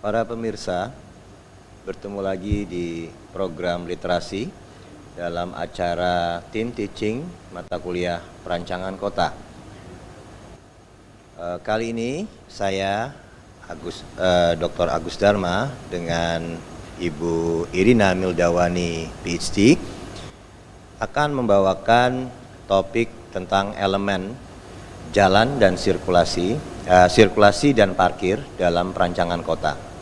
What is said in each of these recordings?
Para pemirsa, bertemu lagi di program literasi dalam acara Team Teaching mata kuliah Perancangan Kota. Kali ini saya Dr. Agus Dharma dengan Ibu Irina Mildawani PhD akan membawakan topik tentang elemen jalan dan sirkulasi dan parkir dalam perancangan kota.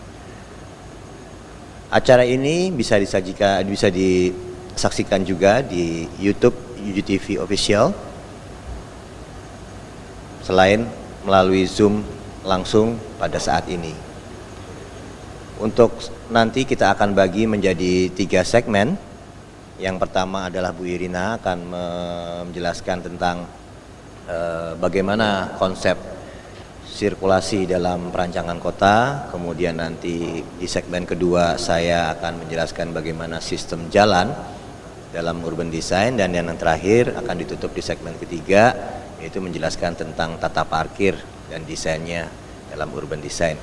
Acara ini bisa disaksikan juga di YouTube UGTV Official, selain melalui Zoom langsung pada saat ini. Untuk nanti kita akan bagi menjadi 3 segmen. Yang pertama adalah Bu Irina akan menjelaskan tentang bagaimana konsep sirkulasi dalam perancangan kota. Kemudian nanti di segmen kedua saya akan menjelaskan bagaimana sistem jalan dalam urban design, dan yang terakhir akan ditutup di segmen ketiga, yaitu menjelaskan tentang tata parkir dan desainnya dalam urban design.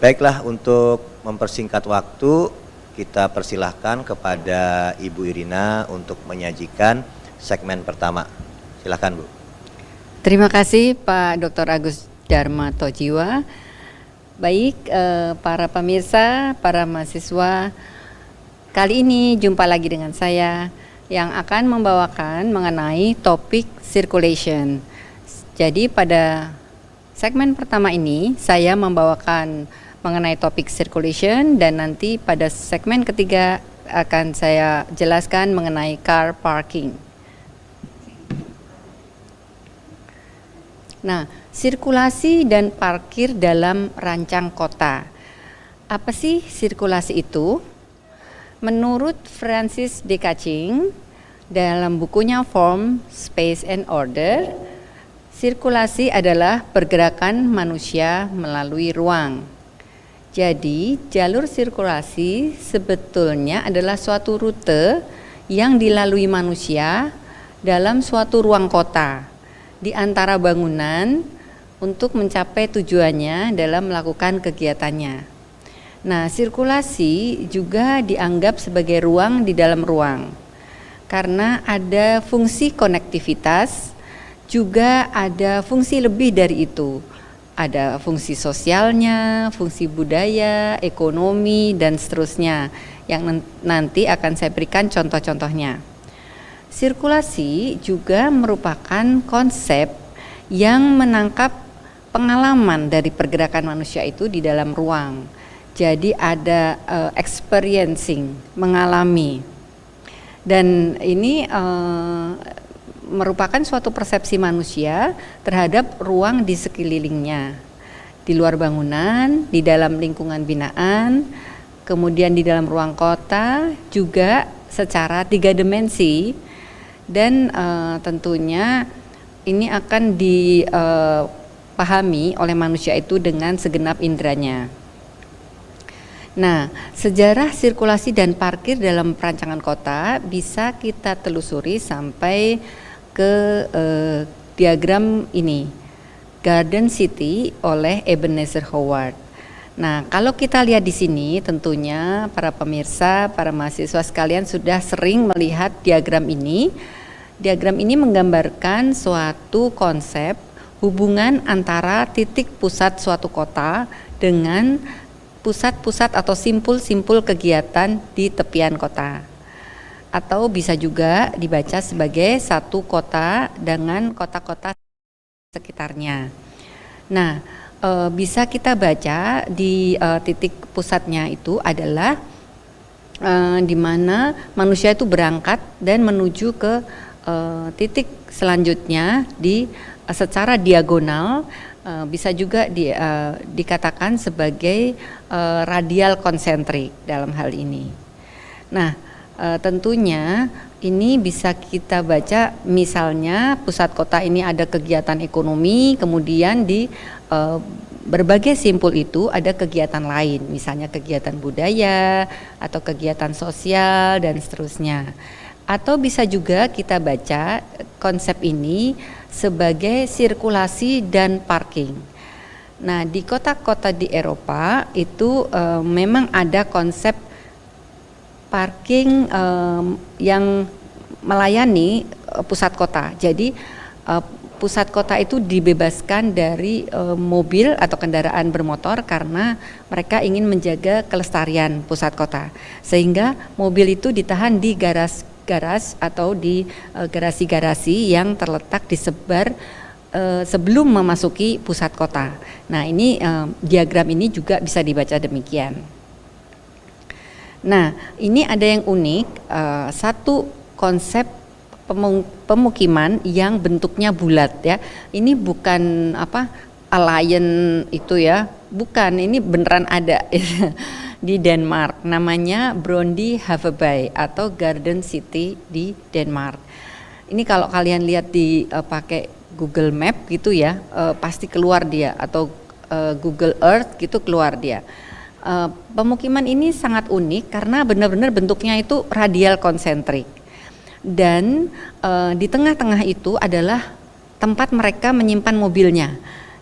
Baiklah, untuk mempersingkat waktu, kita persilahkan kepada Ibu Irina untuk menyajikan segmen pertama. Silahkan, Bu. Terima kasih Pak Dr. Agus Dharma Tojiwa. Baik, para pemirsa, para mahasiswa, kali ini jumpa lagi dengan saya yang akan membawakan mengenai topik circulation. Jadi pada segmen pertama ini saya membawakan mengenai topik circulation, dan nanti pada segmen ketiga akan saya jelaskan mengenai car parking. Nah, sirkulasi dan parkir dalam rancang kota. Apa sih sirkulasi itu? Menurut Francis D. Catching dalam bukunya Form, Space and Order, sirkulasi adalah pergerakan manusia melalui ruang. Jadi, jalur sirkulasi sebetulnya adalah suatu rute yang dilalui manusia dalam suatu ruang kota di antara bangunan untuk mencapai tujuannya dalam melakukan kegiatannya. Nah, sirkulasi juga dianggap sebagai ruang di dalam ruang karena ada fungsi konektivitas, juga ada fungsi lebih dari itu. Ada fungsi sosialnya, fungsi budaya, ekonomi, dan seterusnya yang nanti akan saya berikan contoh-contohnya. Sirkulasi juga merupakan konsep yang menangkap pengalaman dari pergerakan manusia itu di dalam ruang. Jadi ada experiencing, mengalami. Dan ini merupakan suatu persepsi manusia terhadap ruang di sekelilingnya, di luar bangunan, di dalam lingkungan binaan, kemudian di dalam ruang kota, juga secara 3 dimensi, dan tentunya ini akan dipahami oleh manusia itu dengan segenap inderanya. Nah, sejarah sirkulasi dan parkir dalam perancangan kota bisa kita telusuri sampai ke diagram ini, Garden City oleh Ebenezer Howard. Nah, kalau kita lihat di sini, tentunya para pemirsa, para mahasiswa sekalian sudah sering melihat diagram ini. Diagram ini menggambarkan suatu konsep hubungan antara titik pusat suatu kota dengan pusat-pusat atau simpul-simpul kegiatan di tepian kota. Atau bisa juga dibaca sebagai satu kota dengan kota-kota sekitarnya. Nah, bisa kita baca di titik pusatnya itu adalah di mana manusia itu berangkat dan menuju ke titik selanjutnya di secara diagonal, bisa juga dikatakan sebagai radial konsentrik dalam hal ini. Nah, tentunya ini bisa kita baca, misalnya pusat kota ini ada kegiatan ekonomi, kemudian di berbagai simpul itu ada kegiatan lain, misalnya kegiatan budaya atau kegiatan sosial dan seterusnya. Atau bisa juga kita baca konsep ini sebagai sirkulasi dan parking. Nah, di kota-kota di Eropa itu memang ada konsep parking yang melayani pusat kota. Jadi pusat kota itu dibebaskan dari mobil atau kendaraan bermotor karena mereka ingin menjaga kelestarian pusat kota. Sehingga mobil itu ditahan di garas atau di garasi-garasi yang terletak disebar sebelum memasuki pusat kota. Nah, ini diagram ini juga bisa dibaca demikian. Nah, ini ada yang unik, satu konsep pemukiman yang bentuknya bulat ya. Ini bukan alien itu ya, bukan, ini beneran ada di Denmark. Namanya Brøndby Haveby atau Garden City di Denmark. Ini kalau kalian lihat di pakai Google Map gitu ya, pasti keluar dia, atau Google Earth gitu keluar dia. Pemukiman ini sangat unik karena benar-benar bentuknya itu radial konsentrik. Dan di tengah-tengah itu adalah tempat mereka menyimpan mobilnya.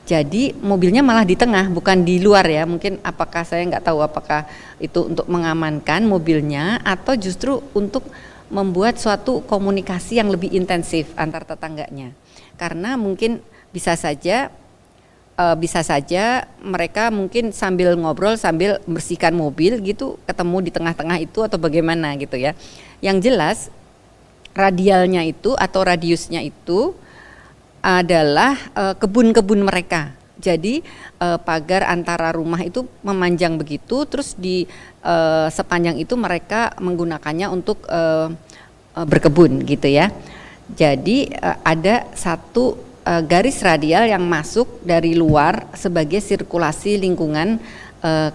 Jadi mobilnya malah di tengah, bukan di luar ya. Mungkin apakah saya nggak tahu apakah itu untuk mengamankan mobilnya atau justru untuk membuat suatu komunikasi yang lebih intensif antar tetangganya. Karena mungkin bisa saja mereka mungkin sambil ngobrol sambil membersihkan mobil gitu, ketemu di tengah-tengah itu atau bagaimana gitu ya. Yang jelas radialnya itu atau radiusnya itu adalah kebun-kebun mereka. Jadi pagar antara rumah itu memanjang begitu, terus di sepanjang itu mereka menggunakannya untuk berkebun gitu ya. Jadi ada satu garis radial yang masuk dari luar sebagai sirkulasi lingkungan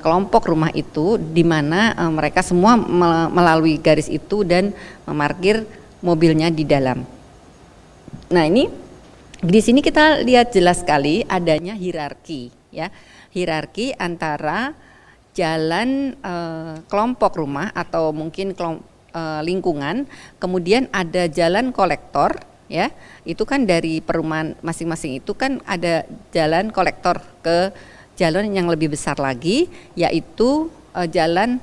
kelompok rumah itu, di mana mereka semua melalui garis itu dan memarkir mobilnya di dalam. Nah, ini di sini kita lihat jelas sekali adanya hierarki ya. Hierarki antara jalan kelompok rumah atau mungkin lingkungan, kemudian ada jalan kolektor ya. Itu kan dari perumahan masing-masing itu kan ada jalan kolektor ke jalan yang lebih besar lagi, yaitu jalan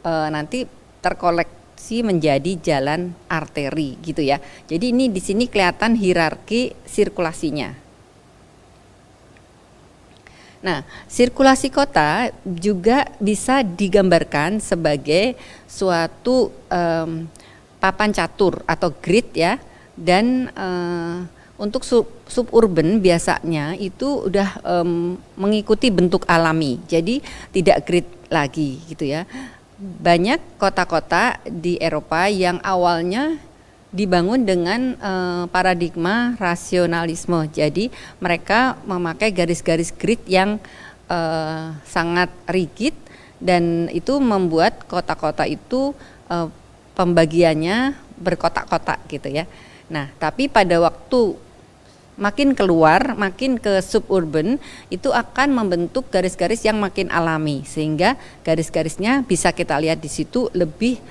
nanti terkoleksi menjadi jalan arteri gitu ya. Jadi ini di sini kelihatan hierarki sirkulasinya. Nah, sirkulasi kota juga bisa digambarkan sebagai suatu papan catur atau grid ya. Dan untuk suburban biasanya itu udah mengikuti bentuk alami. Jadi tidak grid lagi gitu ya. Banyak kota-kota di Eropa yang awalnya dibangun dengan paradigma rasionalisme. Jadi mereka memakai garis-garis grid yang sangat rigid, dan itu membuat kota-kota itu pembagiannya berkotak-kotak gitu ya. Nah, tapi pada waktu makin keluar, makin ke suburban, itu akan membentuk garis-garis yang makin alami, sehingga garis-garisnya bisa kita lihat di situ lebih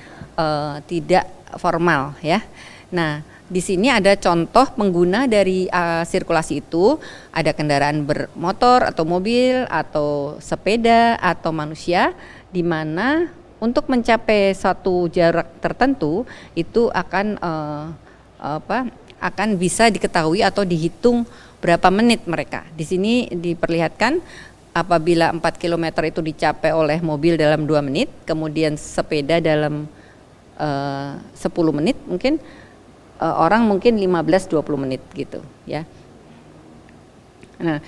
tidak formal ya. Nah, di sini ada contoh pengguna dari sirkulasi itu, ada kendaraan bermotor atau mobil atau sepeda atau manusia, di mana untuk mencapai suatu jarak tertentu itu akan bisa diketahui atau dihitung berapa menit mereka. Di sini diperlihatkan apabila 4 km itu dicapai oleh mobil dalam 2 menit, kemudian sepeda dalam 10 menit, mungkin orang mungkin 15-20 menit gitu ya. Nah,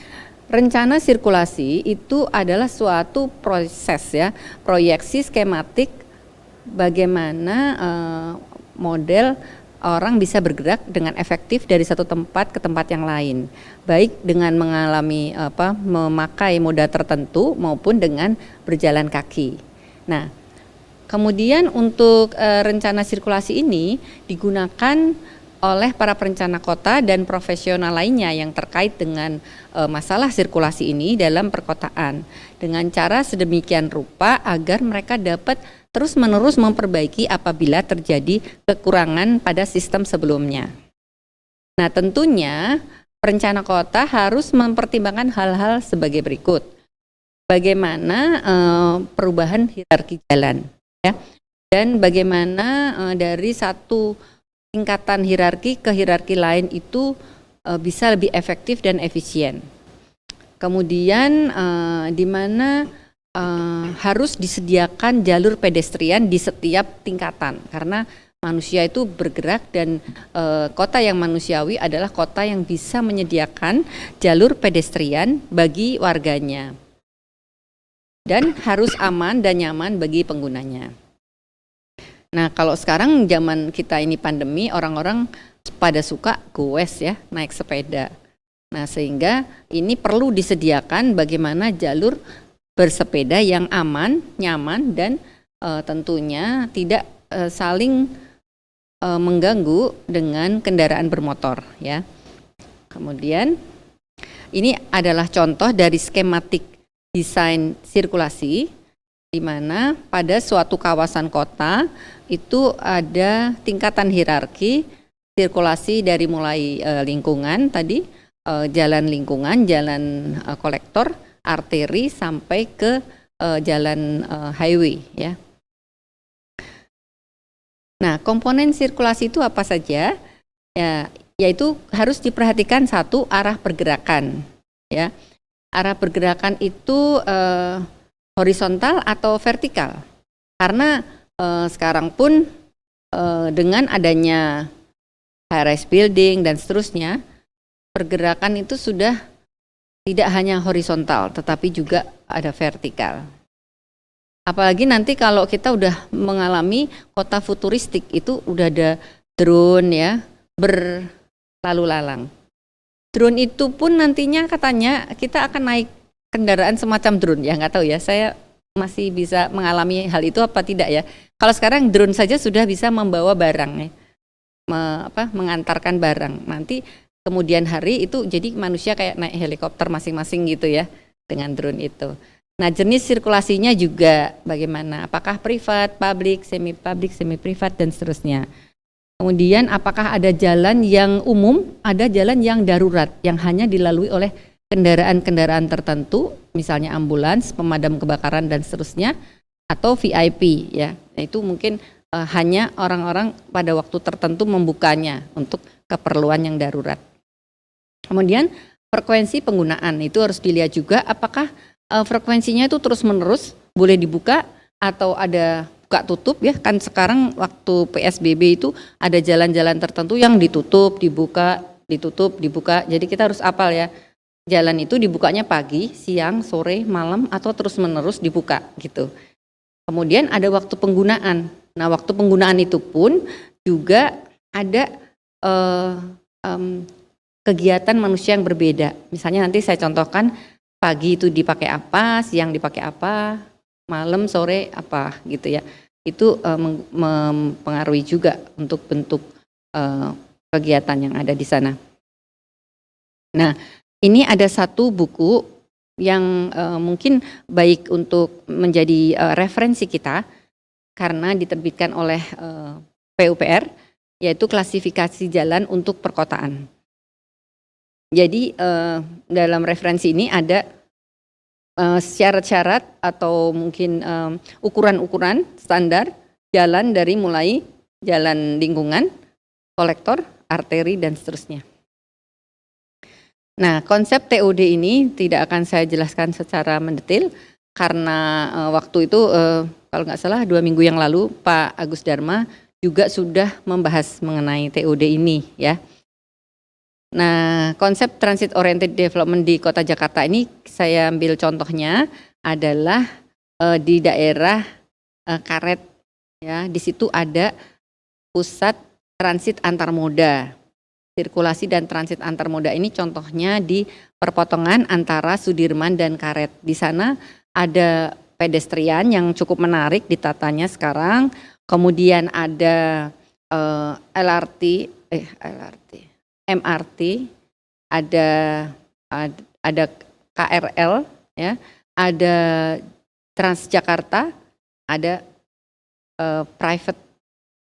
rencana sirkulasi itu adalah suatu proses ya, proyeksi skematik bagaimana model orang bisa bergerak dengan efektif dari satu tempat ke tempat yang lain, baik dengan memakai moda tertentu maupun dengan berjalan kaki. Nah, kemudian untuk rencana sirkulasi ini digunakan oleh para perencana kota dan profesional lainnya yang terkait dengan masalah sirkulasi ini dalam perkotaan, dengan cara sedemikian rupa agar mereka dapat terus-menerus memperbaiki apabila terjadi kekurangan pada sistem sebelumnya. Nah, tentunya perencana kota harus mempertimbangkan hal-hal sebagai berikut. Bagaimana perubahan hierarki jalan, ya, dan bagaimana dari satu tingkatan hierarki ke hierarki lain itu bisa lebih efektif dan efisien. Kemudian di mana harus disediakan jalur pedestrian di setiap tingkatan, karena manusia itu bergerak dan kota yang manusiawi adalah kota yang bisa menyediakan jalur pedestrian bagi warganya dan harus aman dan nyaman bagi penggunanya. Nah, kalau sekarang zaman kita ini pandemi, orang-orang pada suka goes ya, naik sepeda. Nah, sehingga ini perlu disediakan bagaimana jalur bersepeda yang aman, nyaman, dan tentunya tidak saling mengganggu dengan kendaraan bermotor, ya. Kemudian ini adalah contoh dari skematik desain sirkulasi, di mana pada suatu kawasan kota itu ada tingkatan hierarki sirkulasi dari mulai lingkungan tadi, jalan lingkungan, jalan kolektor, arteri sampai ke jalan highway, ya. Nah, komponen sirkulasi itu apa saja? Ya, yaitu harus diperhatikan satu, arah pergerakan, ya. Arah pergerakan itu horizontal atau vertikal. Karena sekarang pun dengan adanya high-rise building dan seterusnya, pergerakan itu sudah tidak hanya horizontal, tetapi juga ada vertikal. Apalagi nanti kalau kita udah mengalami kota futuristik, itu udah ada drone ya, berlalu lalang. Drone itu pun nantinya katanya kita akan naik kendaraan semacam drone, ya nggak tahu ya, saya masih bisa mengalami hal itu apa tidak ya. Kalau sekarang drone saja sudah bisa membawa barang ya, mengantarkan barang. Nanti kemudian hari itu jadi manusia kayak naik helikopter masing-masing gitu ya dengan drone itu. Nah, jenis sirkulasinya juga bagaimana? Apakah privat, publik, semi privat dan seterusnya. Kemudian apakah ada jalan yang umum, ada jalan yang darurat yang hanya dilalui oleh kendaraan-kendaraan tertentu, misalnya ambulans, pemadam kebakaran dan seterusnya, atau VIP ya. Nah, itu mungkin hanya orang-orang pada waktu tertentu membukanya untuk keperluan yang darurat. Kemudian frekuensi penggunaan itu harus dilihat juga apakah frekuensinya itu terus-menerus boleh dibuka atau ada buka tutup ya. Kan sekarang waktu PSBB itu ada jalan-jalan tertentu yang ditutup, dibuka, ditutup, dibuka. Jadi kita harus hafal ya. Jalan itu dibukanya pagi, siang, sore, malam atau terus-menerus dibuka gitu. Kemudian ada waktu penggunaan. Nah, waktu penggunaan itu pun juga ada kegiatan manusia yang berbeda. Misalnya nanti saya contohkan, pagi itu dipakai apa, siang dipakai apa, malam, sore apa gitu ya. Itu mempengaruhi juga untuk bentuk kegiatan yang ada di sana. Nah, ini ada satu buku yang mungkin baik untuk menjadi referensi kita karena diterbitkan oleh PUPR, yaitu klasifikasi jalan untuk perkotaan. Jadi dalam referensi ini ada syarat-syarat atau mungkin ukuran-ukuran standar jalan dari mulai jalan lingkungan, kolektor, arteri dan seterusnya. Nah, konsep TOD ini tidak akan saya jelaskan secara mendetail karena waktu itu kalau nggak salah 2 minggu yang lalu Pak Agus Dharma juga sudah membahas mengenai TOD ini ya. Nah, konsep transit oriented development di Kota Jakarta ini saya ambil contohnya adalah di daerah Karet ya. Di situ ada pusat transit antar moda. Sirkulasi dan transit antar moda ini contohnya di perpotongan antara Sudirman dan Karet. Di sana ada pedestrian yang cukup menarik ditatanya sekarang. Kemudian ada MRT, ada KRL ya, ada Transjakarta, ada private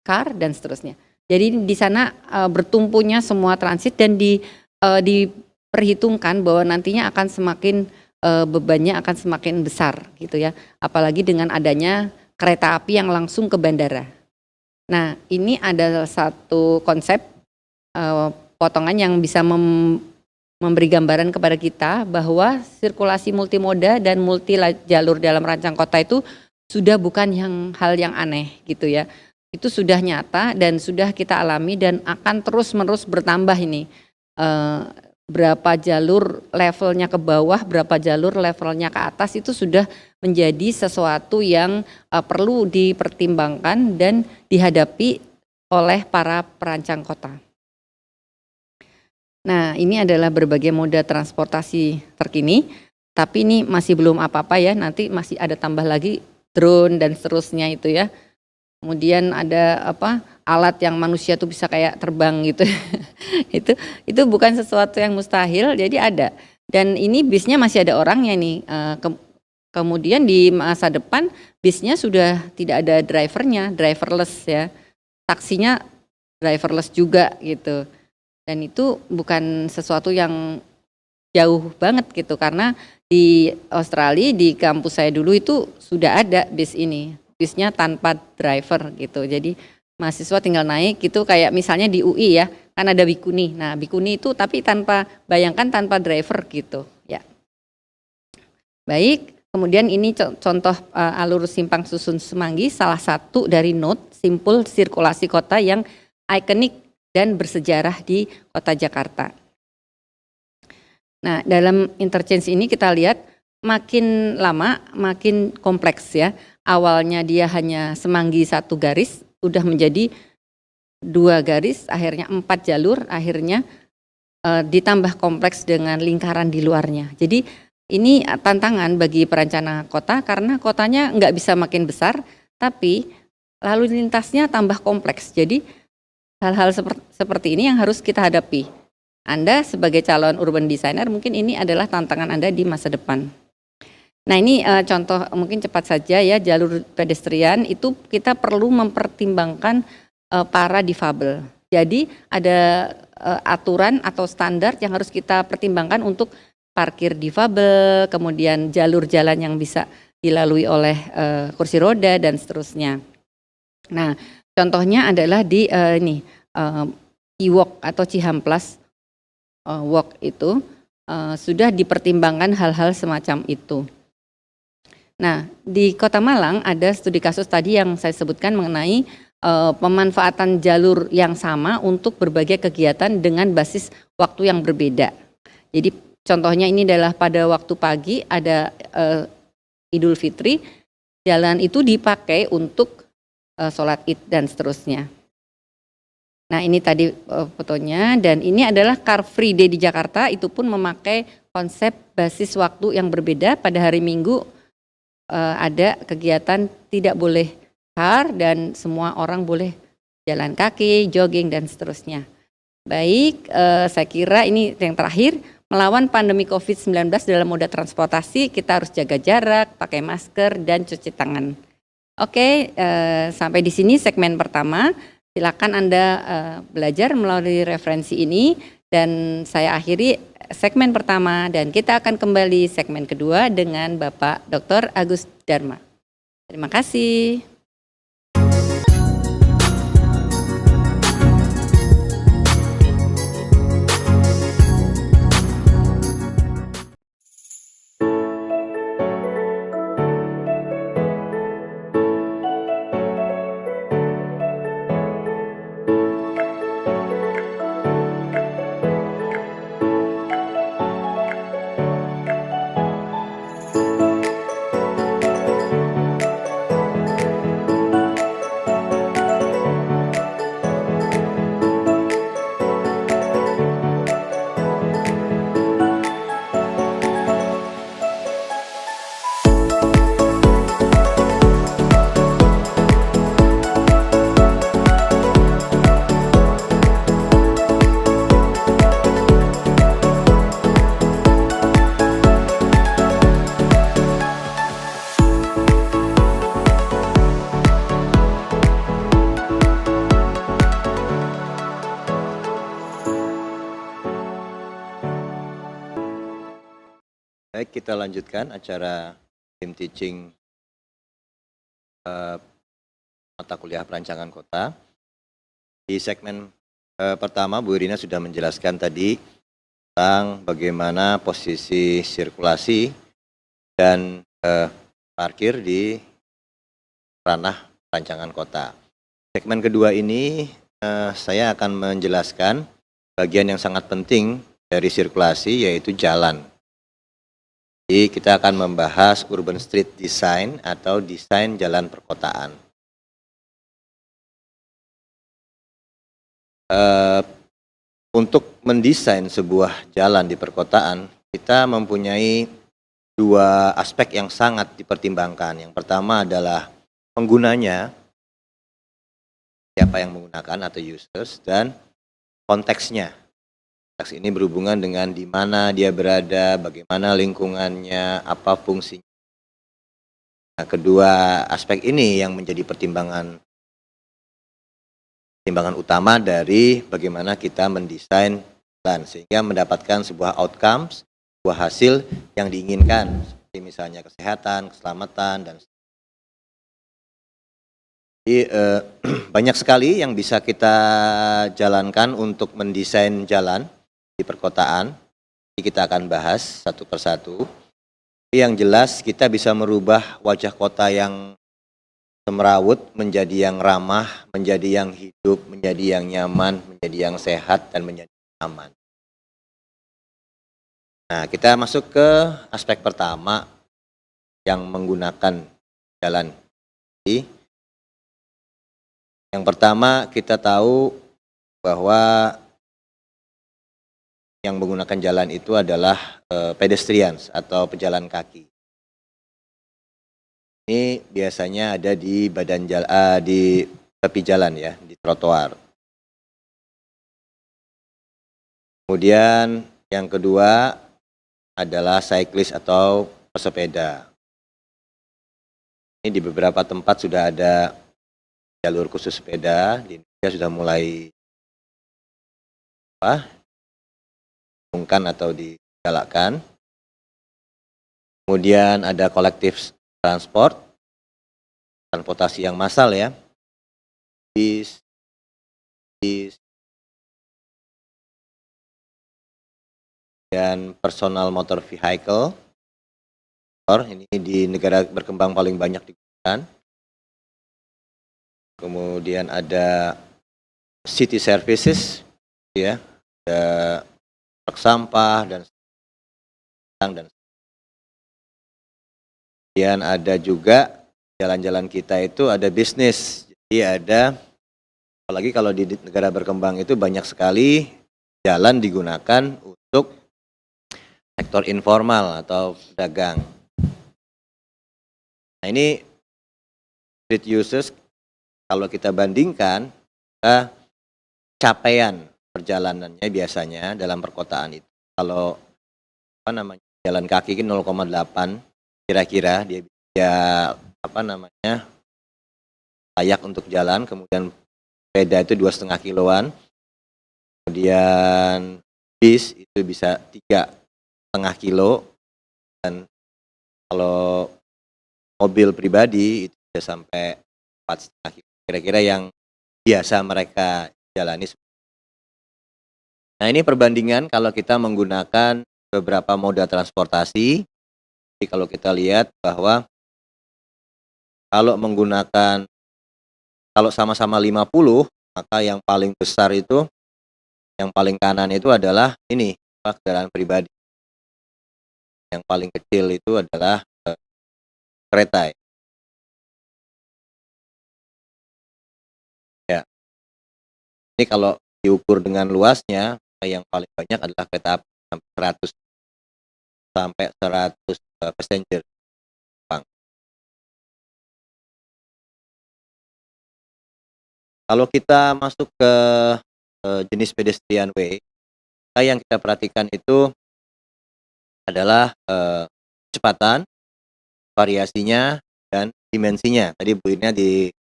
car dan seterusnya. Jadi di sana bertumpunya semua transit dan di perhitungkan bahwa nantinya akan semakin bebannya akan semakin besar gitu ya, apalagi dengan adanya kereta api yang langsung ke bandara. Nah, ini ada satu konsep potongan yang bisa memberi gambaran kepada kita bahwa sirkulasi multimoda dan multi jalur dalam rancang kota itu sudah bukan hal yang aneh gitu ya. Itu sudah nyata dan sudah kita alami dan akan terus-menerus bertambah ini. Berapa jalur levelnya ke bawah, berapa jalur levelnya ke atas itu sudah menjadi sesuatu yang perlu dipertimbangkan dan dihadapi oleh para perancang kota. Nah, ini adalah berbagai moda transportasi terkini, tapi ini masih belum apa-apa ya, nanti masih ada tambah lagi drone dan seterusnya itu ya. Kemudian ada alat yang manusia tuh bisa kayak terbang gitu. itu bukan sesuatu yang mustahil, jadi ada. Dan ini bisnya masih ada orangnya nih. Kemudian di masa depan bisnya sudah tidak ada drivernya, driverless ya. Taksinya driverless juga gitu. Dan itu bukan sesuatu yang jauh banget gitu, karena di Australia di kampus saya dulu itu sudah ada bis ini. Bisnya tanpa driver gitu, jadi mahasiswa tinggal naik gitu, kayak misalnya di UI ya, kan ada Bikuni. Nah Bikuni itu tapi bayangkan tanpa driver gitu ya. Baik, kemudian ini contoh alur simpang susun Semanggi, salah satu dari node simpul sirkulasi kota yang ikonik dan bersejarah di kota Jakarta. Nah dalam interchange ini kita lihat makin lama makin kompleks ya. Awalnya dia hanya Semanggi 1 garis, udah menjadi 2 garis, akhirnya 4 jalur, akhirnya ditambah kompleks dengan lingkaran di luarnya. Jadi ini tantangan bagi perencana kota karena kotanya nggak bisa makin besar, tapi lalu lintasnya tambah kompleks. Jadi hal-hal seperti ini yang harus kita hadapi. Anda sebagai calon urban designer mungkin ini adalah tantangan Anda di masa depan. Nah ini contoh mungkin cepat saja ya, jalur pedestrian itu kita perlu mempertimbangkan para difabel. Jadi ada aturan atau standar yang harus kita pertimbangkan untuk parkir difabel, kemudian jalur jalan yang bisa dilalui oleh kursi roda dan seterusnya. Nah contohnya adalah di e-walk atau Cihamplas walk itu sudah dipertimbangkan hal-hal semacam itu. Nah, di Kota Malang ada studi kasus tadi yang saya sebutkan mengenai pemanfaatan jalur yang sama untuk berbagai kegiatan dengan basis waktu yang berbeda. Jadi contohnya ini adalah pada waktu pagi ada Idul Fitri, jalan itu dipakai untuk sholat Id dan seterusnya. Nah ini tadi fotonya, dan ini adalah Car Free Day di Jakarta, itu pun memakai konsep basis waktu yang berbeda. Pada hari Minggu ada kegiatan tidak boleh car dan semua orang boleh jalan kaki, jogging dan seterusnya. Baik, saya kira ini yang terakhir, melawan pandemi COVID-19 dalam moda transportasi kita harus jaga jarak, pakai masker dan cuci tangan. Oke, sampai di sini segmen pertama. Silakan Anda belajar melalui referensi ini dan saya akhiri segmen pertama dan kita akan kembali segmen kedua dengan Bapak Dr. Agus Dharma. Terima kasih. Baik, kita lanjutkan acara tim teaching mata kuliah perancangan kota. Di segmen pertama, Bu Irina sudah menjelaskan tadi tentang bagaimana posisi sirkulasi dan parkir di ranah perancangan kota. Segmen kedua ini saya akan menjelaskan bagian yang sangat penting dari sirkulasi, yaitu jalan. Jadi kita akan membahas urban street design atau desain jalan perkotaan. Untuk mendesain sebuah jalan di perkotaan, kita mempunyai dua aspek yang sangat dipertimbangkan. Yang pertama adalah penggunanya, siapa yang menggunakan atau users, dan konteksnya. Konteks ini berhubungan dengan di mana dia berada, bagaimana lingkungannya, apa fungsinya. Nah, kedua aspek ini yang menjadi pertimbangan utama dari bagaimana kita mendesain jalan sehingga mendapatkan sebuah outcomes, sebuah hasil yang diinginkan, seperti misalnya kesehatan, keselamatan, dan jadi, banyak sekali yang bisa kita jalankan untuk mendesain jalan di perkotaan. Jadi kita akan bahas satu persatu. Yang jelas kita bisa merubah wajah kota yang semrawut menjadi yang ramah, menjadi yang hidup, menjadi yang nyaman, menjadi yang sehat, dan menjadi aman. Nah, kita masuk ke aspek pertama yang menggunakan jalan. Jadi, yang pertama kita tahu bahwa yang menggunakan jalan itu adalah pedestrians atau pejalan kaki. Ini biasanya ada di badan jalan, di tepi jalan ya, di trotoar. Kemudian yang kedua adalah cyclist atau pesepeda. Ini di beberapa tempat sudah ada jalur khusus sepeda, di Indonesia sudah mulai diumumkan atau digalakkan. Kemudian ada kolektif transportasi yang massal ya, bis, dan personal motor vehicle. Ini di negara berkembang paling banyak digunakan. Kemudian ada city services, ya, ada truk sampah dan kemudian ada juga jalan-jalan kita itu ada bisnis. Jadi ada, apalagi kalau di negara berkembang itu banyak sekali jalan digunakan untuk sektor informal atau pedagang. Nah, ini street users kalau kita bandingkan capaian perjalanannya biasanya dalam perkotaan itu. Kalau jalan kaki 0,8 kira-kira dia layak untuk jalan, kemudian sepeda itu 2,5 kiloan, kemudian bis itu bisa 3,5 kilo, dan kalau mobil pribadi itu bisa sampai 4,5 kilo. Kira-kira yang biasa mereka jalani. Nah, ini perbandingan kalau kita menggunakan beberapa moda transportasi. Jadi kalau kita lihat bahwa kalau sama-sama 50, maka yang paling besar itu, yang paling kanan itu adalah ini, kendaraan pribadi. Yang paling kecil itu adalah kereta. Ya. Ini kalau diukur dengan luasnya, yang paling banyak adalah kereta api sampai 100 passenger. Kalau kita masuk ke jenis pedestrian way, yang kita perhatikan itu adalah kecepatan, variasinya, dan dimensinya. Tadi Bu Irina di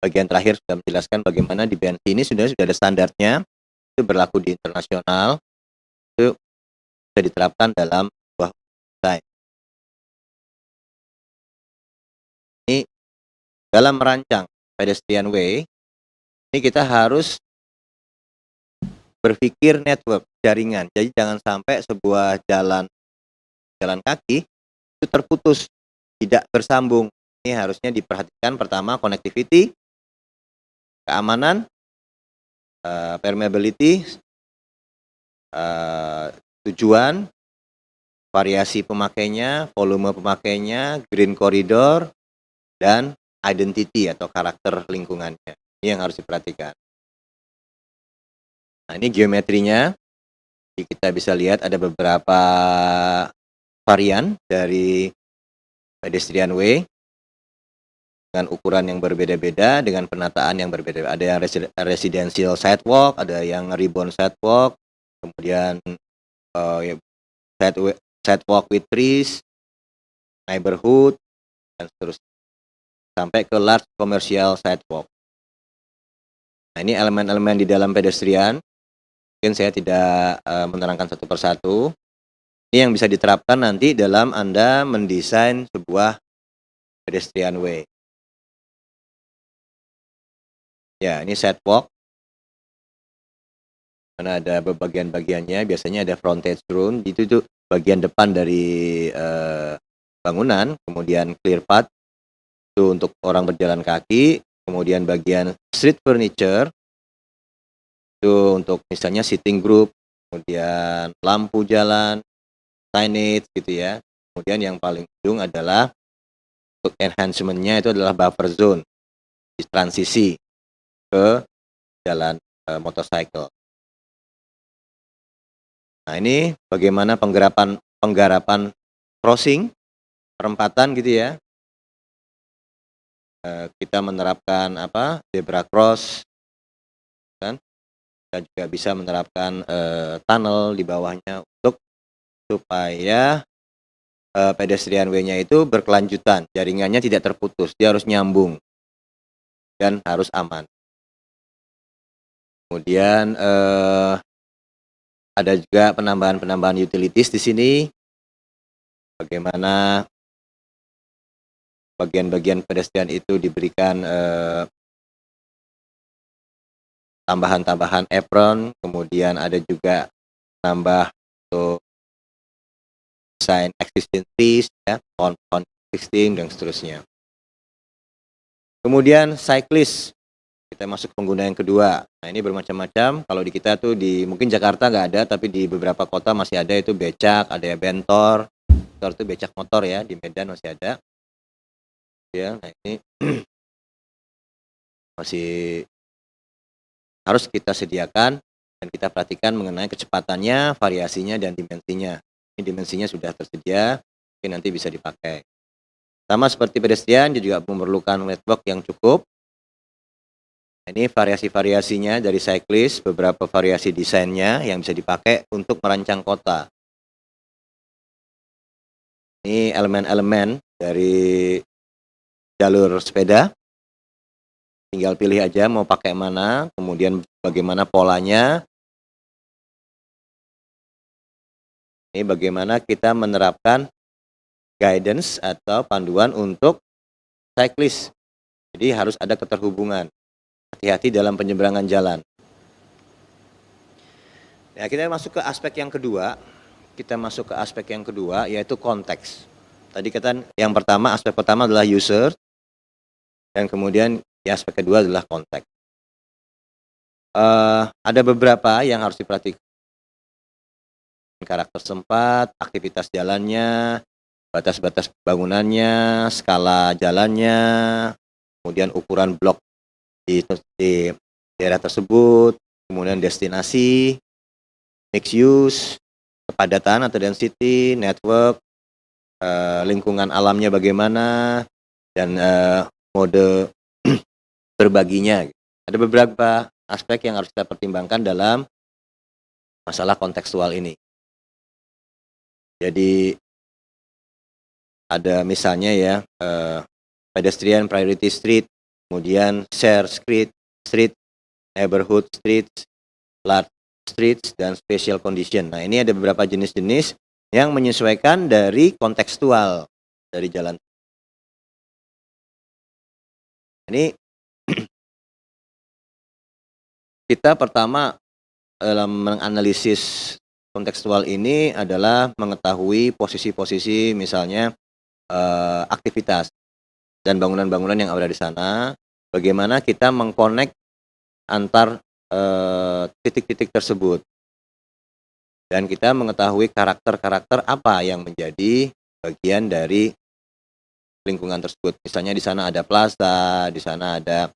bagian terakhir sudah menjelaskan bagaimana dimensi ini sudah ada standarnya, itu berlaku di internasional, itu bisa diterapkan dalam sebuah desain. dalam merancang pedestrian way, ini kita harus berpikir network, jaringan. Jadi jangan sampai sebuah jalan kaki itu terputus, tidak bersambung. Ini harusnya diperhatikan pertama connectivity, keamanan, permeability, tujuan, variasi pemakainya, volume pemakainya, green corridor, dan identity atau karakter lingkungannya. Ini yang harus diperhatikan. Nah, ini geometrinya. Jadi kita bisa lihat ada beberapa varian dari pedestrian way dengan ukuran yang berbeda-beda, dengan penataan yang berbeda. Ada yang residential sidewalk, ada yang ribbon sidewalk, kemudian sidewalk with trees, neighborhood, dan seterusnya, sampai ke large commercial sidewalk. Nah, ini elemen-elemen di dalam pedestrian. Mungkin saya tidak menerangkan satu persatu. Ini yang bisa diterapkan nanti dalam Anda mendesain sebuah pedestrian way. Ya, ini sidewalk. Mana ada bagian-bagiannya, biasanya ada frontage road, itu bagian depan dari bangunan, kemudian clear path itu untuk orang berjalan kaki, kemudian bagian street furniture itu untuk misalnya sitting group, kemudian lampu jalan, signage gitu ya. Kemudian yang paling ujung adalah untuk enhancement-nya itu adalah buffer zone, transisi ke jalan motorcycle. Nah, ini bagaimana penggarapan crossing, perempatan gitu ya. Kita menerapkan zebra cross, kan? Kita juga bisa menerapkan tunnel di bawahnya supaya pedestrian way-nya itu berkelanjutan, jaringannya tidak terputus, dia harus nyambung dan harus aman. Kemudian ada juga penambahan utilities di sini. Bagaimana bagian-bagian pedestrian itu diberikan tambahan-tambahan apron, kemudian ada juga nambah untuk desain existing trees, ya, pohon-pohon existing dan seterusnya. Kemudian cyclist, kita masuk pengguna yang kedua. Nah, ini bermacam-macam. Kalau di kita tuh mungkin Jakarta nggak ada, tapi di beberapa kota masih ada, itu becak, ada ya bentor itu becak motor ya, di Medan masih ada. Ya, nah ini masih harus kita sediakan dan kita perhatikan mengenai kecepatannya, variasinya, dan dimensinya. Ini dimensinya sudah tersedia, mungkin nanti bisa dipakai. Sama seperti pedestrian, dia juga memerlukan network yang cukup. Ini variasi-variasinya dari cyclist, beberapa variasi desainnya yang bisa dipakai untuk merancang kota. Ini elemen-elemen dari jalur sepeda. Tinggal pilih aja mau pakai mana, kemudian bagaimana polanya. Ini bagaimana kita menerapkan guidance atau panduan untuk cyclist. Jadi harus ada keterhubungan. Hati-hati dalam penyeberangan jalan. Ya, kita masuk ke aspek yang kedua. Yaitu konteks. Tadi kan aspek pertama adalah user, dan kemudian aspek kedua adalah konteks. Ada beberapa yang harus diperhatikan. Karakter tempat, aktivitas jalannya, batas-batas bangunannya, skala jalannya, kemudian ukuran blok di daerah tersebut, kemudian destinasi, mixed use, kepadatan atau density, network, lingkungan alamnya bagaimana, dan mode berbaginya. Ada beberapa aspek yang harus kita pertimbangkan dalam masalah kontekstual ini. Jadi ada misalnya ya pedestrian priority street, kemudian share street, neighborhood streets, large streets, dan special condition. Nah, ini ada beberapa jenis-jenis yang menyesuaikan dari kontekstual dari jalan. Ini kita pertama dalam menganalisis kontekstual ini adalah mengetahui posisi-posisi misalnya aktivitas dan bangunan-bangunan yang ada di sana, bagaimana kita mengkonek antar titik-titik tersebut. Dan kita mengetahui karakter-karakter apa yang menjadi bagian dari lingkungan tersebut. Misalnya di sana ada plaza, di sana ada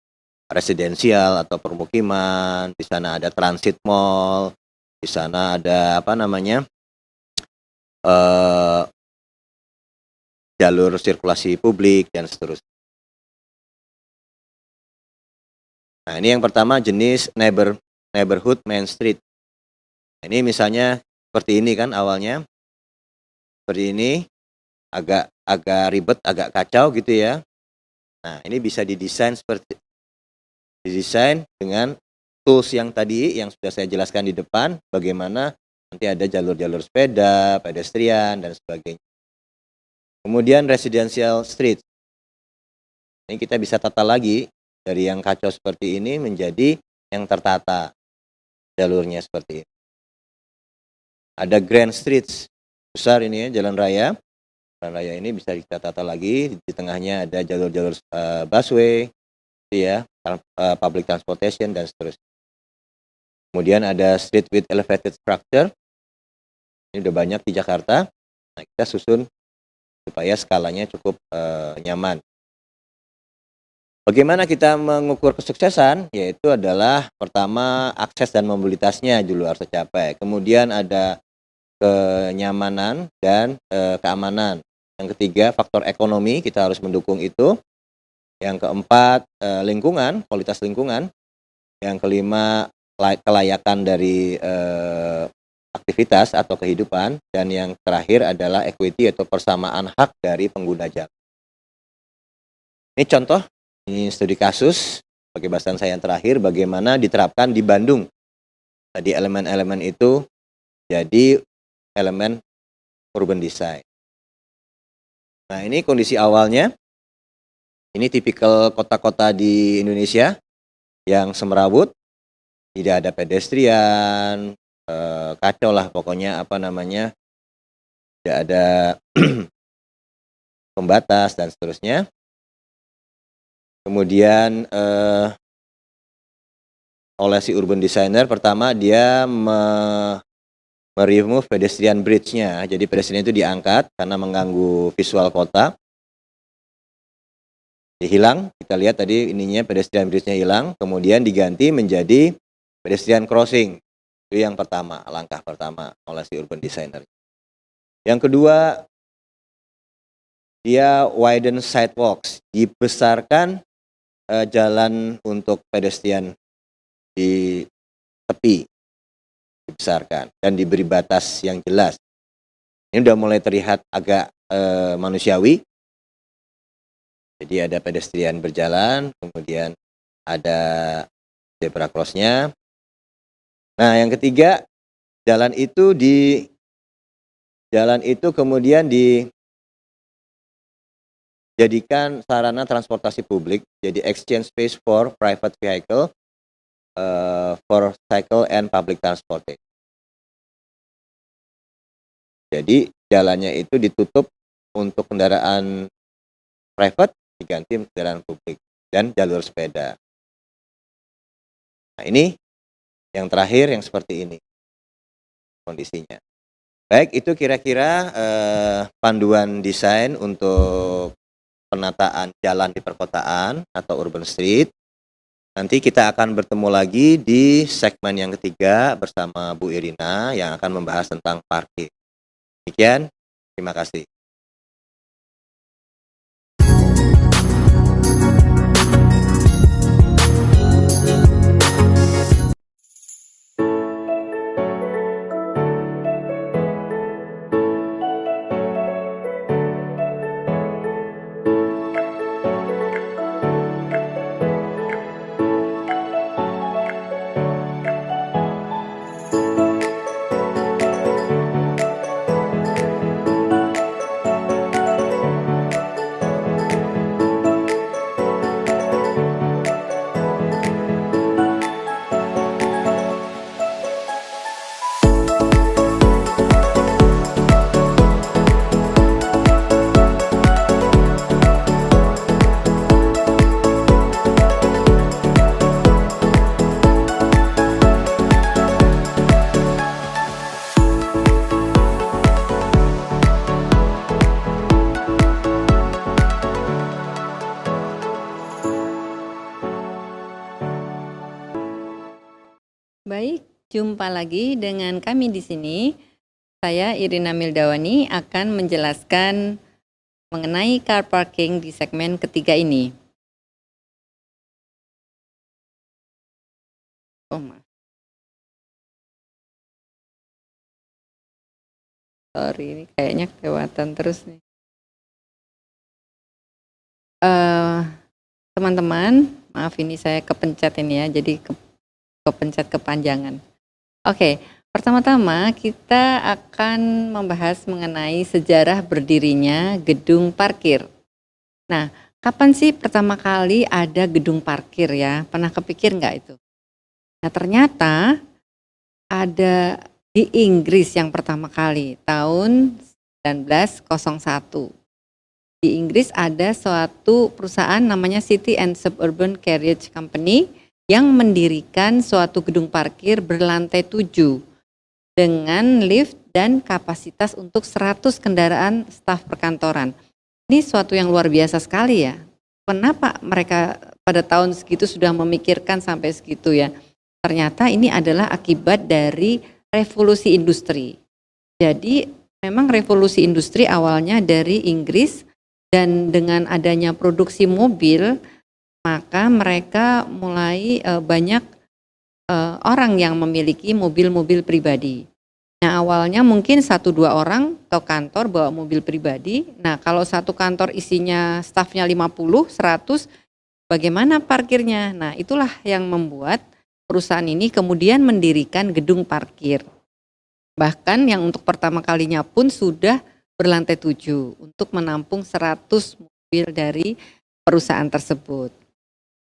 residensial atau permukiman, di sana ada transit mall, di sana ada jalur sirkulasi publik dan seterusnya. Nah, ini yang pertama jenis neighborhood main street. Ini misalnya seperti ini kan awalnya, seperti ini, agak ribet, agak kacau gitu ya. Nah, ini bisa didesain dengan tools yang tadi yang sudah saya jelaskan di depan, bagaimana nanti ada jalur-jalur sepeda, pedestrian dan sebagainya. Kemudian residential street. Ini kita bisa tata lagi dari yang kacau seperti ini menjadi yang tertata jalurnya seperti ini. Ada grand streets besar ini ya, jalan raya. Jalan raya ini bisa kita tata lagi. Di tengahnya ada jalur-jalur busway, ya, public transportation dan seterusnya. Kemudian ada street with elevated structure. Ini udah banyak di Jakarta. Nah, kita susun supaya skalanya cukup nyaman. Bagaimana kita mengukur kesuksesan? Yaitu adalah pertama akses dan mobilitasnya dulu harus tercapai. Kemudian ada kenyamanan dan keamanan. Yang ketiga faktor ekonomi, kita harus mendukung itu. Yang keempat lingkungan, kualitas lingkungan. Yang kelima kelayakan dari aktivitas atau kehidupan. Dan yang terakhir adalah equity atau persamaan hak dari pengguna jalan. Ini contoh, ini studi kasus pakai bahasan saya yang terakhir bagaimana diterapkan di Bandung. Tadi elemen-elemen itu jadi elemen urban design. Nah, ini kondisi awalnya. Ini tipikal kota-kota di Indonesia yang semrawut, tidak ada pedestrian, kacau lah pokoknya tidak ada pembatas dan seterusnya. Kemudian oleh si urban designer pertama dia remove pedestrian bridge-nya. Jadi pedestrian itu diangkat karena mengganggu visual kota. Hilang, kita lihat tadi ininya pedestrian bridge-nya hilang, kemudian diganti menjadi pedestrian crossing. Itu yang pertama, langkah pertama oleh si urban designer. Yang kedua, dia widen sidewalks, dibesarkan jalan untuk pedestrian di tepi. Dibesarkan dan diberi batas yang jelas. Ini udah mulai terlihat agak manusiawi. Jadi ada pedestrian berjalan, kemudian ada zebra cross-nya. Nah, yang ketiga, jalan itu kemudian dijadikan sarana transportasi publik, jadi exchange space for private vehicle, for cycle and public transportation. Jadi jalannya itu ditutup untuk kendaraan private, diganti kendaraan publik dan jalur sepeda. Nah, ini yang terakhir yang seperti ini kondisinya. Baik, itu kira-kira panduan desain untuk penataan jalan di perkotaan atau urban street. Nanti kita akan bertemu lagi di segmen yang ketiga bersama Bu Irina yang akan membahas tentang parkir. Demikian, terima kasih. Baik, jumpa lagi dengan kami di sini. Saya Irina Mildawani akan menjelaskan mengenai car parking di segmen ketiga ini. Oh, maaf. Sorry, ini kayaknya kelewatan terus nih. Teman-teman, maaf ini saya kepencet ini ya, jadi kepencet kepanjangan. Oke, pertama-tama kita akan membahas mengenai sejarah berdirinya gedung parkir. Nah, kapan sih pertama kali ada gedung parkir ya? Pernah kepikir nggak itu? Nah, ternyata ada di Inggris yang pertama kali, tahun 1901. Di Inggris ada suatu perusahaan namanya City and Suburban Carriage Company yang mendirikan suatu gedung parkir berlantai 7 dengan lift dan kapasitas untuk 100 kendaraan staf perkantoran. Ini suatu yang luar biasa sekali ya. Kenapa mereka pada tahun segitu sudah memikirkan sampai segitu ya? Ternyata ini adalah akibat dari revolusi industri. Jadi memang revolusi industri awalnya dari Inggris, dan dengan adanya produksi mobil, maka mereka mulai banyak orang yang memiliki mobil-mobil pribadi. Nah, awalnya mungkin 1-2 orang ke kantor bawa mobil pribadi. Nah, kalau satu kantor isinya stafnya 50, 100, bagaimana parkirnya? Nah, itulah yang membuat perusahaan ini kemudian mendirikan gedung parkir. Bahkan yang untuk pertama kalinya pun sudah berlantai 7 untuk menampung 100 mobil dari perusahaan tersebut.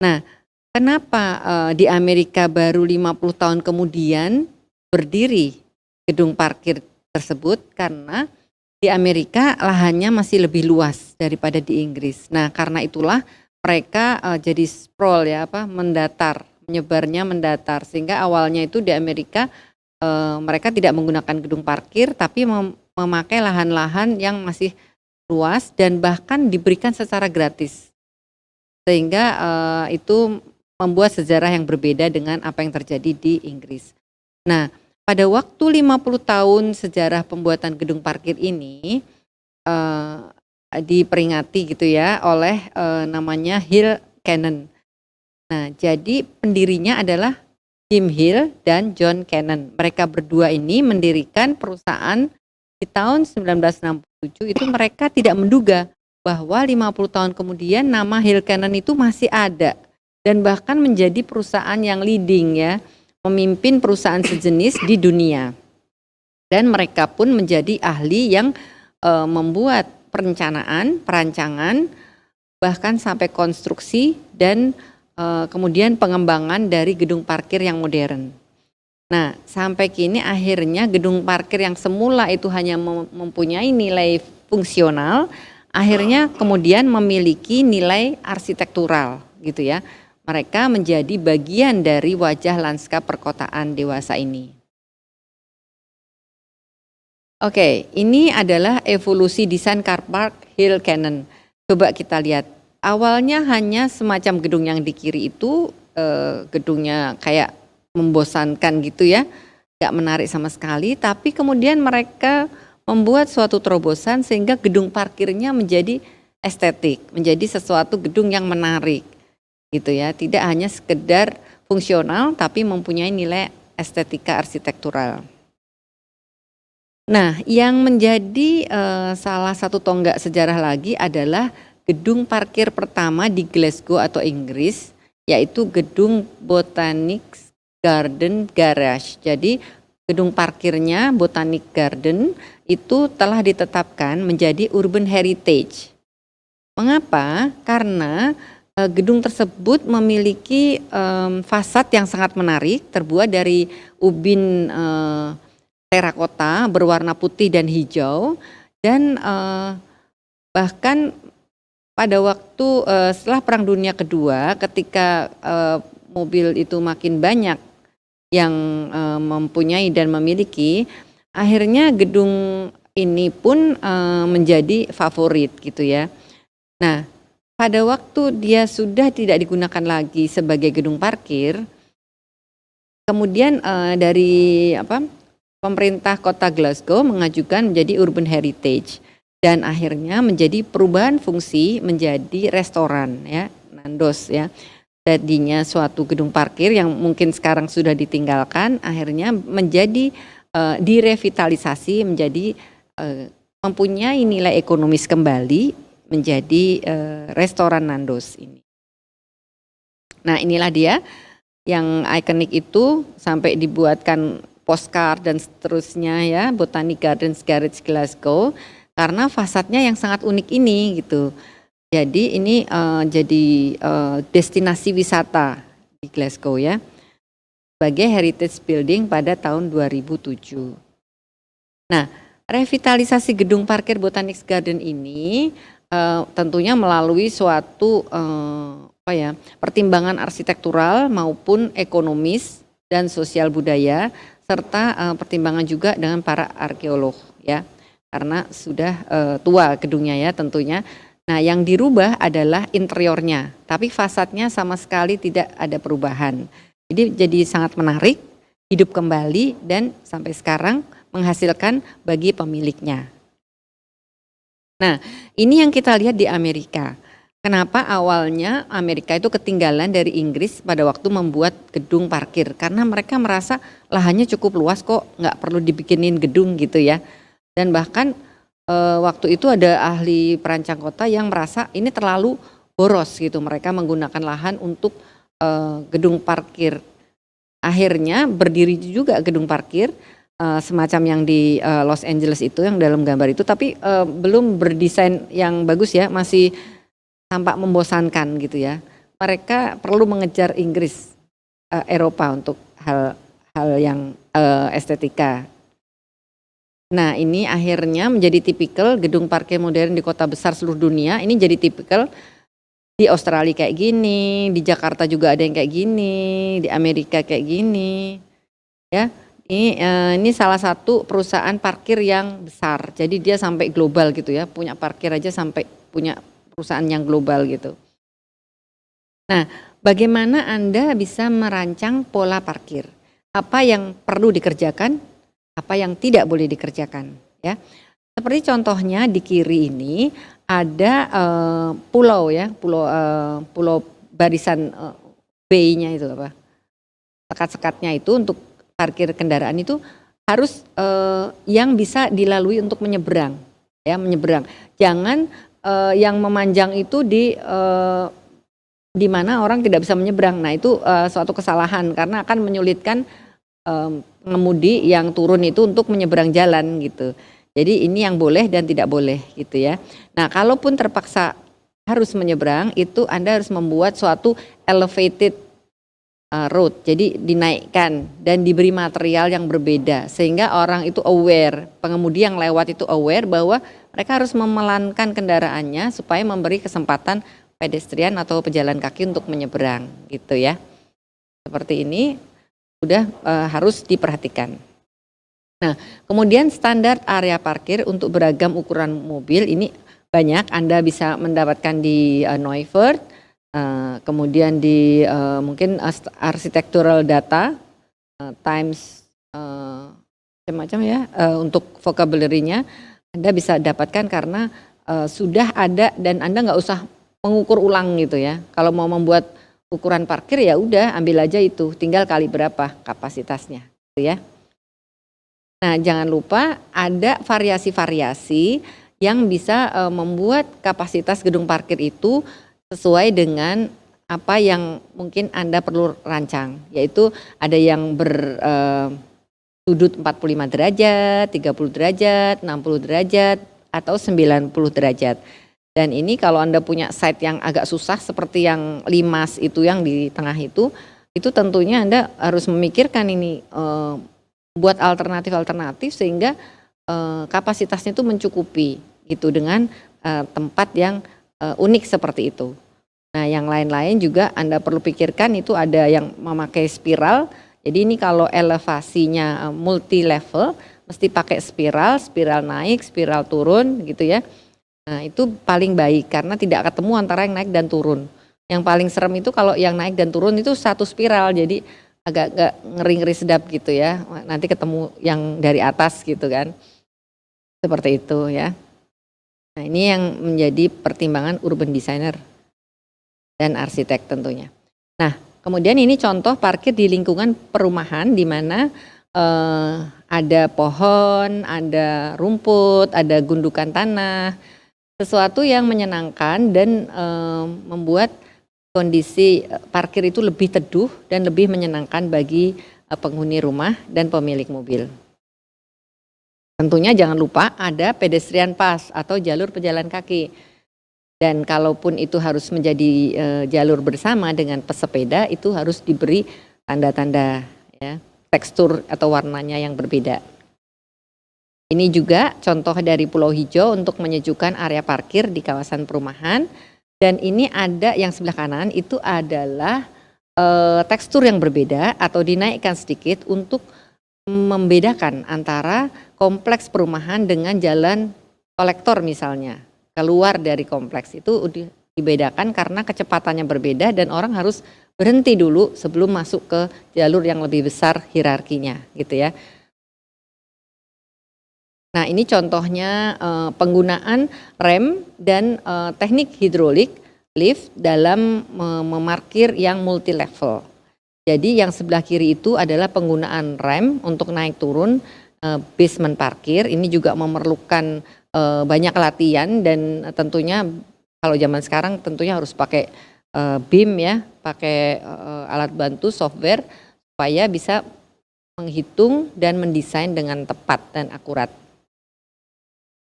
Nah, kenapa di Amerika baru 50 tahun kemudian berdiri gedung parkir tersebut? Karena di Amerika lahannya masih lebih luas daripada di Inggris. Nah, karena itulah mereka jadi sprawl ya, mendatar, menyebarnya mendatar, sehingga awalnya itu di Amerika mereka tidak menggunakan gedung parkir tapi memakai lahan-lahan yang masih luas dan bahkan diberikan secara gratis, sehingga itu membuat sejarah yang berbeda dengan apa yang terjadi di Inggris. Nah, pada waktu 50 tahun sejarah pembuatan gedung parkir ini diperingati gitu ya oleh namanya Hill Cannon. Nah, jadi pendirinya adalah Jim Hill dan John Cannon. Mereka berdua ini mendirikan perusahaan di tahun 1967. Itu mereka tidak menduga bahwa 50 tahun kemudian nama Hill Cannon itu masih ada dan bahkan menjadi perusahaan yang leading ya, memimpin perusahaan sejenis di dunia. Dan mereka pun menjadi ahli yang membuat perencanaan, perancangan, bahkan sampai konstruksi dan kemudian pengembangan dari gedung parkir yang modern. Nah, sampai kini akhirnya gedung parkir yang semula itu hanya mempunyai nilai fungsional, akhirnya kemudian memiliki nilai arsitektural gitu ya. Mereka menjadi bagian dari wajah lanskap perkotaan dewasa ini. Oke, ini adalah evolusi desain car park Hill Cannon. Coba kita lihat. Awalnya hanya semacam gedung yang di kiri itu gedungnya kayak membosankan gitu ya, gak menarik sama sekali, tapi kemudian mereka membuat suatu terobosan sehingga gedung parkirnya menjadi estetik, menjadi sesuatu gedung yang menarik gitu ya, tidak hanya sekedar fungsional tapi mempunyai nilai estetika arsitektural. Nah, yang menjadi salah satu tonggak sejarah lagi adalah gedung parkir pertama di Glasgow atau Inggris, yaitu gedung Botanic Garden Garage. Jadi gedung parkirnya Botanic Garden itu telah ditetapkan menjadi urban heritage. Mengapa? Karena gedung tersebut memiliki fasad yang sangat menarik, terbuat dari ubin terakota berwarna putih dan hijau, dan bahkan pada waktu setelah Perang Dunia Kedua, ketika mobil itu makin banyak yang mempunyai dan memiliki, akhirnya gedung ini pun menjadi favorit gitu ya. Nah, pada waktu dia sudah tidak digunakan lagi sebagai gedung parkir, kemudian dari pemerintah kota Glasgow mengajukan menjadi urban heritage dan akhirnya menjadi perubahan fungsi menjadi restoran ya, Nandos ya. Tadinya suatu gedung parkir yang mungkin sekarang sudah ditinggalkan, akhirnya menjadi direvitalisasi menjadi mempunyai nilai ekonomis kembali menjadi restoran Nandos ini. Nah, inilah dia yang ikonik itu sampai dibuatkan postcard dan seterusnya ya, Botanic Gardens Garage Glasgow, karena fasadnya yang sangat unik ini gitu. Jadi ini jadi destinasi wisata di Glasgow ya, sebagai heritage building pada tahun 2007. Nah, revitalisasi gedung parkir Botanic Garden ini tentunya melalui suatu pertimbangan arsitektural maupun ekonomis dan sosial budaya, serta pertimbangan juga dengan para arkeolog ya, karena sudah tua gedungnya ya tentunya. Nah, yang dirubah adalah interiornya, tapi fasadnya sama sekali tidak ada perubahan. Jadi sangat menarik, hidup kembali dan sampai sekarang menghasilkan bagi pemiliknya. Nah, ini yang kita lihat di Amerika. Kenapa awalnya Amerika itu ketinggalan dari Inggris pada waktu membuat gedung parkir? Karena mereka merasa lahannya cukup luas kok, nggak perlu dibikinin gedung gitu ya. Dan bahkan waktu itu ada ahli perancang kota yang merasa ini terlalu boros gitu. Mereka menggunakan lahan untuk gedung parkir. Akhirnya berdiri juga gedung parkir semacam yang di Los Angeles itu yang dalam gambar itu, tapi belum berdesain yang bagus ya, masih tampak membosankan gitu ya. Mereka perlu mengejar Inggris, Eropa untuk hal yang estetika. Nah, ini akhirnya menjadi tipikal gedung parkir modern di kota besar seluruh dunia. Ini jadi tipikal di Australia kayak gini, di Jakarta juga ada yang kayak gini, di Amerika kayak gini. Ya, ini salah satu perusahaan parkir yang besar. Jadi dia sampai global gitu ya, punya parkir aja sampai punya perusahaan yang global gitu. Nah, bagaimana Anda bisa merancang pola parkir? Apa yang perlu dikerjakan? Apa yang tidak boleh dikerjakan ya. Seperti contohnya di kiri ini ada pulau ya, pulau barisan B-nya itu apa? Sekat-sekatnya itu untuk parkir kendaraan itu harus yang bisa dilalui untuk menyeberang ya, menyeberang. Jangan yang memanjang itu di mana orang tidak bisa menyeberang. Nah, itu suatu kesalahan karena akan menyulitkan pengemudi yang turun itu untuk menyeberang jalan gitu. Jadi ini yang boleh dan tidak boleh gitu ya. Nah, kalaupun terpaksa harus menyeberang, itu Anda harus membuat suatu elevated road. Jadi dinaikkan dan diberi material yang berbeda sehingga orang itu aware, pengemudi yang lewat itu aware bahwa mereka harus memelankan kendaraannya supaya memberi kesempatan pedestrian atau pejalan kaki untuk menyeberang gitu ya. Seperti ini sudah harus diperhatikan. Nah, kemudian standar area parkir untuk beragam ukuran mobil ini banyak, Anda bisa mendapatkan di Neuvert, kemudian di mungkin architectural data, Times macam-macam ya, untuk vocabulary-nya Anda bisa dapatkan karena sudah ada dan Anda nggak usah mengukur ulang gitu ya. Kalau mau membuat ukuran parkir ya udah ambil aja itu, tinggal kali berapa kapasitasnya gitu ya. Nah, jangan lupa ada variasi-variasi yang bisa membuat kapasitas gedung parkir itu sesuai dengan apa yang mungkin Anda perlu rancang, yaitu ada yang bersudut 45 derajat, 30 derajat, 60 derajat, atau 90 derajat. Dan ini kalau Anda punya site yang agak susah seperti yang Limas itu yang di tengah itu tentunya Anda harus memikirkan ini buat alternatif-alternatif sehingga kapasitasnya itu mencukupi gitu dengan tempat yang unik seperti itu. Nah, yang lain-lain juga Anda perlu pikirkan, itu ada yang memakai spiral. Jadi ini kalau elevasinya multi level mesti pakai spiral naik, spiral turun gitu ya. Nah, itu paling baik karena tidak ketemu antara yang naik dan turun. Yang paling serem itu kalau yang naik dan turun itu satu spiral, jadi agak ngeri-ngeri sedap gitu ya. Nanti ketemu yang dari atas gitu kan. Seperti itu ya. Nah, ini yang menjadi pertimbangan urban designer dan arsitek tentunya. Nah, kemudian ini contoh parkir di lingkungan perumahan di mana ada pohon, ada rumput, ada gundukan tanah, sesuatu yang menyenangkan dan membuat kondisi parkir itu lebih teduh dan lebih menyenangkan bagi penghuni rumah dan pemilik mobil. Tentunya jangan lupa ada pedestrian path atau jalur pejalan kaki. Dan kalaupun itu harus menjadi jalur bersama dengan pesepeda, itu harus diberi tanda-tanda ya, tekstur atau warnanya yang berbeda. Ini juga contoh dari Pulau Hijau untuk menyejukkan area parkir di kawasan perumahan. Dan ini ada yang sebelah kanan itu adalah tekstur yang berbeda atau dinaikkan sedikit untuk membedakan antara kompleks perumahan dengan jalan kolektor misalnya. Keluar dari kompleks itu dibedakan karena kecepatannya berbeda dan orang harus berhenti dulu sebelum masuk ke jalur yang lebih besar hierarkinya gitu ya. Nah, ini contohnya penggunaan rem dan teknik hidrolik lift dalam memarkir yang multi level. Jadi yang sebelah kiri itu adalah penggunaan rem untuk naik turun basement parkir. Ini juga memerlukan banyak latihan dan tentunya kalau zaman sekarang tentunya harus pakai BIM ya, pakai alat bantu software supaya bisa menghitung dan mendesain dengan tepat dan akurat.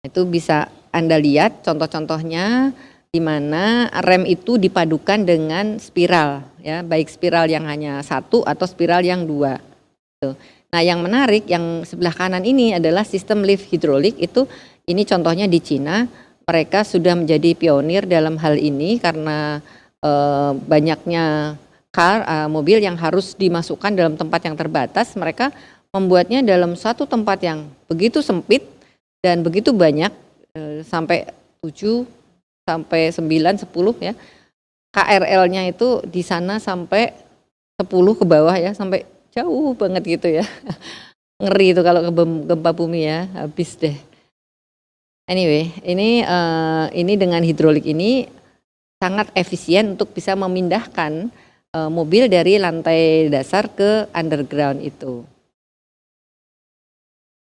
Itu bisa Anda lihat contoh-contohnya di mana rem itu dipadukan dengan spiral ya, baik spiral yang hanya satu atau spiral yang dua. Nah, yang menarik yang sebelah kanan ini adalah sistem lift hidrolik itu. Ini contohnya di Cina, mereka sudah menjadi pionir dalam hal ini karena banyaknya mobil yang harus dimasukkan dalam tempat yang terbatas. Mereka membuatnya dalam satu tempat yang begitu sempit dan begitu banyak sampai 7 sampai 9, 10 ya. KRL-nya itu di sana sampai 10 ke bawah ya, sampai jauh banget gitu ya. Ngeri itu kalau gempa bumi ya, habis deh. Anyway, ini dengan hidrolik ini sangat efisien untuk bisa memindahkan mobil dari lantai dasar ke underground itu.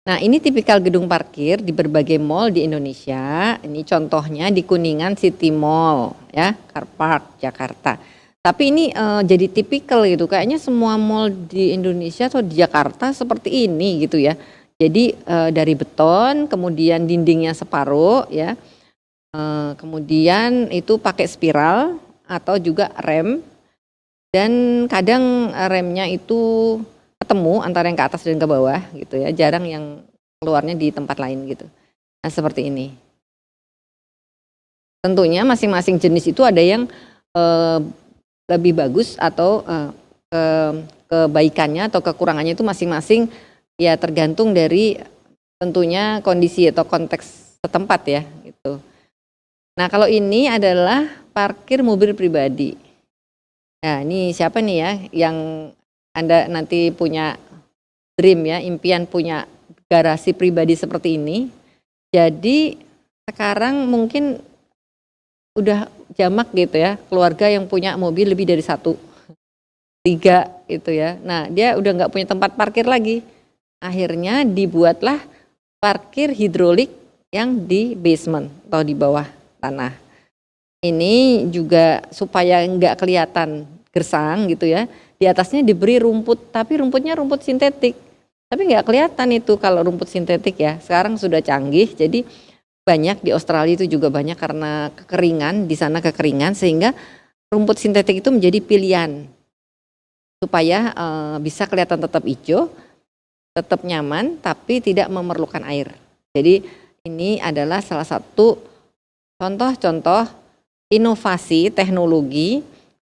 Nah, ini tipikal gedung parkir di berbagai mall di Indonesia. Ini contohnya di Kuningan City Mall ya, Car Park Jakarta. Tapi ini jadi tipikal gitu. Kayaknya semua mall di Indonesia atau di Jakarta seperti ini gitu ya. Jadi dari beton, kemudian dindingnya separuh ya. Kemudian itu pakai spiral atau juga rem. Dan kadang remnya itu ketemu antara yang ke atas dan ke bawah gitu ya, jarang yang keluarnya di tempat lain gitu. Nah, seperti ini. Tentunya masing-masing jenis itu ada yang lebih bagus atau kebaikannya atau kekurangannya itu masing-masing ya tergantung dari tentunya kondisi atau konteks setempat ya gitu. Nah, kalau ini adalah parkir mobil pribadi. Nah, ini siapa nih ya yang Anda nanti punya dream ya, impian punya garasi pribadi seperti ini. Jadi sekarang mungkin udah jamak gitu ya, keluarga yang punya mobil lebih dari 1, 3 gitu ya. Nah, dia udah nggak punya tempat parkir lagi. Akhirnya dibuatlah parkir hidrolik yang di basement atau di bawah tanah. Ini juga supaya nggak kelihatan gersang gitu ya. Di atasnya diberi rumput, tapi rumputnya rumput sintetik. Tapi nggak kelihatan itu kalau rumput sintetik ya. Sekarang sudah canggih, jadi banyak di Australia itu juga banyak karena kekeringan, di sana kekeringan sehingga rumput sintetik itu menjadi pilihan supaya bisa kelihatan tetap hijau, tetap nyaman, tapi tidak memerlukan air. Jadi ini adalah salah satu contoh-contoh inovasi teknologi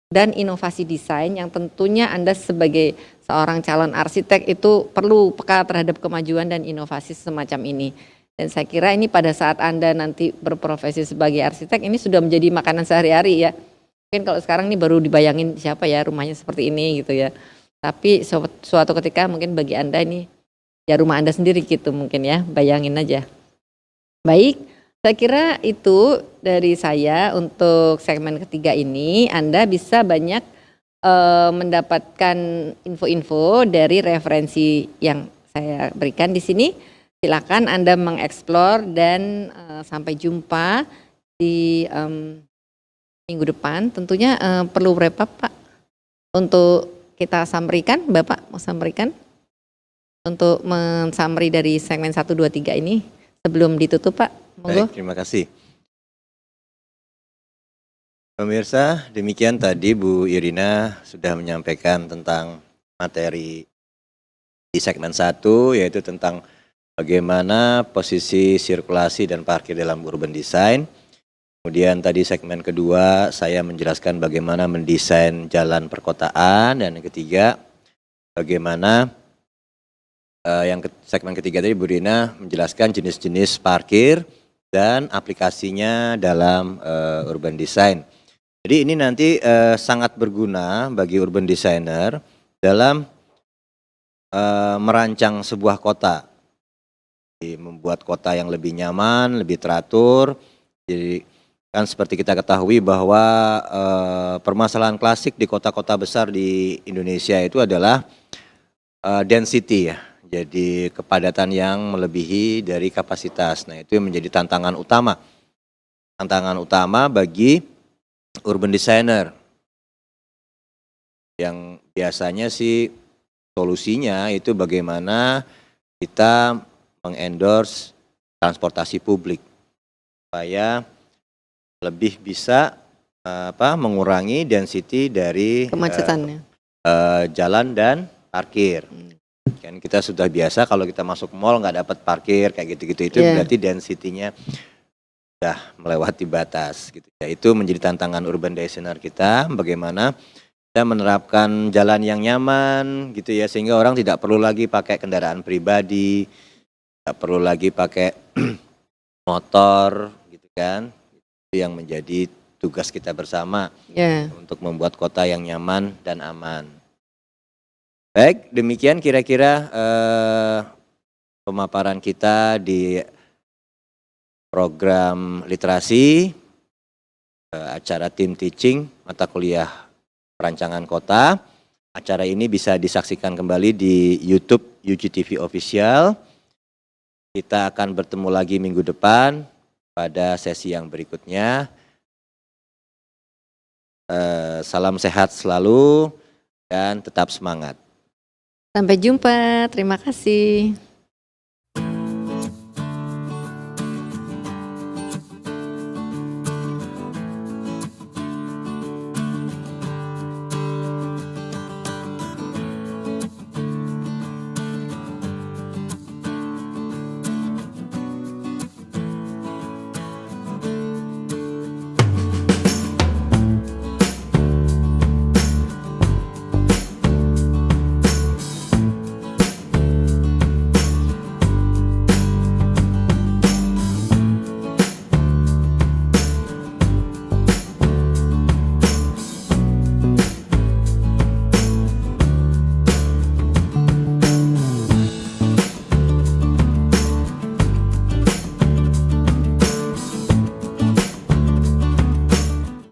dan inovasi desain yang tentunya Anda sebagai seorang calon arsitek itu perlu peka terhadap kemajuan dan inovasi semacam ini. Dan saya kira ini pada saat Anda nanti berprofesi sebagai arsitek ini sudah menjadi makanan sehari-hari ya. Mungkin kalau sekarang ini baru dibayangin siapa ya rumahnya seperti ini gitu ya. Tapi suatu ketika mungkin bagi Anda ini ya rumah Anda sendiri gitu mungkin ya, bayangin aja. Baik, saya kira itu dari saya untuk segmen ketiga ini. Anda bisa banyak mendapatkan info-info dari referensi yang saya berikan di sini. Silakan Anda mengeksplor dan sampai jumpa di minggu depan. Tentunya perlu berapa Pak untuk kita summary-kan, Bapak mau summary-kan untuk men-summary dari segmen 1, 2, 3 ini sebelum ditutup Pak, monggo. Baik, terima kasih. Pemirsa, demikian tadi Bu Irina sudah menyampaikan tentang materi di segmen 1, yaitu tentang bagaimana posisi sirkulasi dan parkir dalam urban design. Kemudian tadi segmen kedua saya menjelaskan bagaimana mendesain jalan perkotaan, dan yang ketiga bagaimana segmen ketiga tadi Bu Irina menjelaskan jenis-jenis parkir dan aplikasinya dalam urban design. Jadi ini nanti sangat berguna bagi urban designer dalam merancang sebuah kota, membuat kota yang lebih nyaman, lebih teratur. Jadi kan seperti kita ketahui bahwa permasalahan klasik di kota-kota besar di Indonesia itu adalah density ya. Jadi kepadatan yang melebihi dari kapasitas. Nah, itu yang menjadi tantangan utama bagi urban designer, yang biasanya sih solusinya itu bagaimana kita mengendorse transportasi publik supaya lebih bisa mengurangi density dari Kemacetannya. Jalan dan parkir. Kan kita sudah biasa kalau kita masuk mall nggak dapat parkir kayak gitu-gitu, itu berarti density-nya sudah melewati batas gitu ya. Itu menjadi tantangan urban designer kita, bagaimana kita menerapkan jalan yang nyaman gitu ya, sehingga orang tidak perlu lagi pakai kendaraan pribadi, tidak perlu lagi pakai motor gitu kan. Itu yang menjadi tugas kita bersama untuk membuat kota yang nyaman dan aman. Baik, demikian kira-kira pemaparan kita di program literasi, acara tim teaching mata kuliah perancangan kota. Acara ini bisa disaksikan kembali di YouTube UGTV Official. Kita akan bertemu lagi minggu depan pada sesi yang berikutnya. Salam sehat selalu dan tetap semangat. Sampai jumpa, terima kasih.